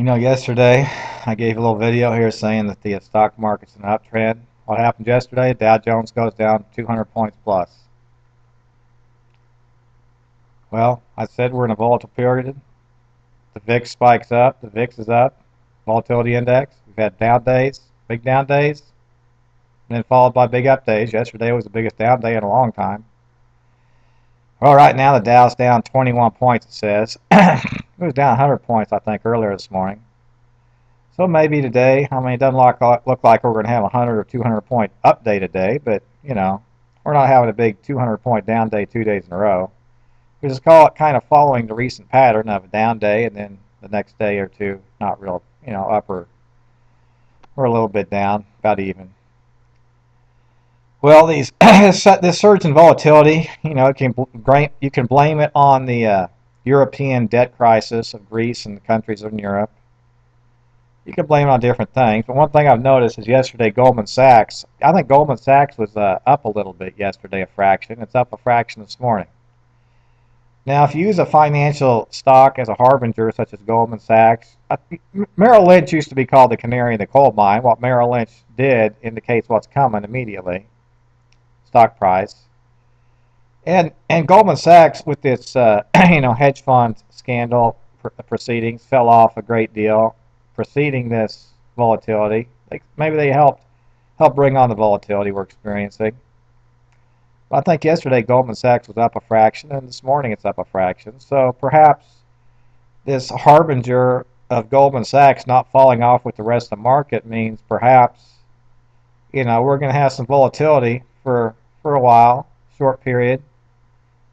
Yesterday I gave a little video here saying that the stock market's in an uptrend. What happened yesterday? Dow Jones goes down 200 points plus. Well, I said we're in a volatile period. The VIX spikes up. The VIX is up. Volatility index. We've had down days, big down days, and then followed by big up days. Yesterday was the biggest down day in a long time. Well, right now the Dow's down 21 points, it says. It was down 100 points, I think, earlier this morning. So maybe today, it doesn't look like we're going to have a 100 or 200 point up day today, but, we're not having a big 200 point down day 2 days in a row. We just call it kind of following the recent pattern of a down day and then the next day or two, not real, up or a little bit down, about even. Well, this surge in volatility, you can blame it on the European debt crisis of Greece and the countries in Europe. You can blame it on different things, but one thing I've noticed is yesterday Goldman Sachs, I think Goldman Sachs was up a little bit yesterday, a fraction. It's up a fraction this morning. Now, if you use a financial stock as a harbinger, such as Goldman Sachs, Merrill Lynch used to be called the canary in the coal mine. What Merrill Lynch did indicates what's coming immediately, stock price. And Goldman Sachs, with its hedge fund scandal proceedings, fell off a great deal preceding this volatility. Maybe they helped bring on the volatility we're experiencing. But I think yesterday Goldman Sachs was up a fraction, and this morning it's up a fraction. So perhaps this harbinger of Goldman Sachs not falling off with the rest of the market means perhaps, we're going to have some volatility for a while, short period,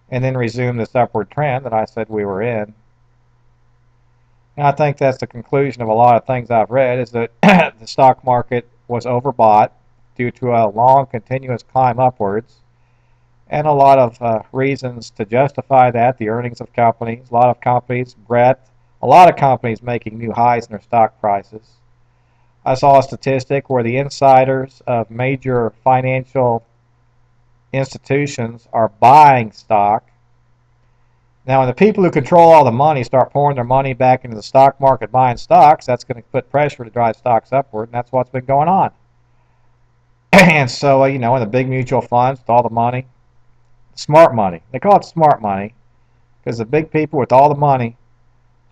and then resume this upward trend that I said we were in. And I think that's the conclusion of a lot of things I've read, is that the stock market was overbought due to a long, continuous climb upwards, and a lot of reasons to justify that. The earnings of companies, a lot of companies making new highs in their stock prices. I saw a statistic where the insiders of major financial institutions are buying stock. Now, when the people who control all the money start pouring their money back into the stock market buying stocks, that's going to put pressure to drive stocks upward, and that's what's been going on. And so, in the big mutual funds with all the money, smart money, they call it smart money, because the big people with all the money,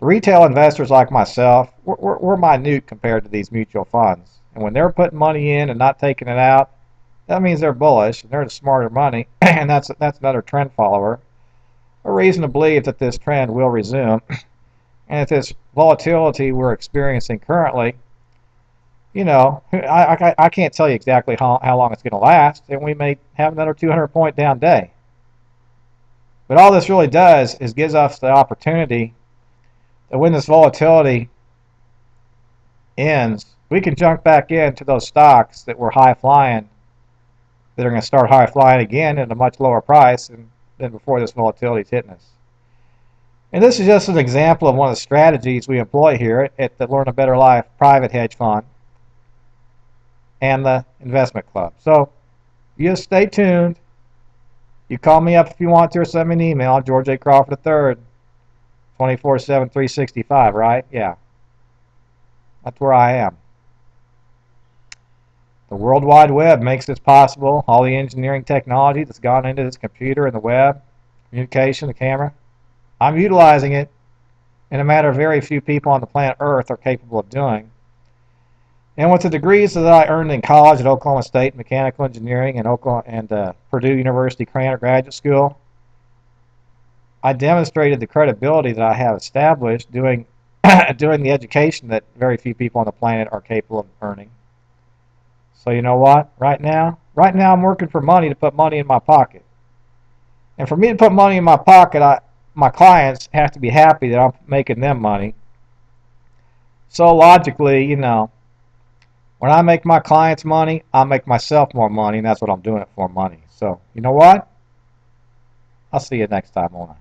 the retail investors like myself, we're minute compared to these mutual funds. And when they're putting money in and not taking it out, that means they're bullish, and they're the smarter money, and that's another trend follower. A reason to believe that this trend will resume, and if this volatility we're experiencing currently, I can't tell you exactly how long it's going to last, and we may have another 200 point down day. But all this really does is gives us the opportunity that when this volatility ends, we can jump back into those stocks that were high flying, that are going to start high flying again at a much lower price than before this volatility is hitting us. And this is just an example of one of the strategies we employ here at the Learn a Better Life private hedge fund and the investment club. So you just stay tuned. You call me up if you want to, or send me an email, George A. Crawford III, 24/7, 365, right? Yeah. That's where I am. The World Wide Web makes this possible. All the engineering technology that's gone into this computer and the web, communication, the camera. I'm utilizing it in a matter of very few people on the planet Earth are capable of doing. And with the degrees that I earned in college at Oklahoma State Mechanical Engineering and Purdue University Craner Graduate School, I demonstrated the credibility that I have established doing the education that very few people on the planet are capable of earning. So you know what? Right now I'm working for money to put money in my pocket. And for me to put money in my pocket, my clients have to be happy that I'm making them money. So logically, when I make my clients money, I make myself more money, and that's what I'm doing it for, money. So, you know what? I'll see you next time, won't I?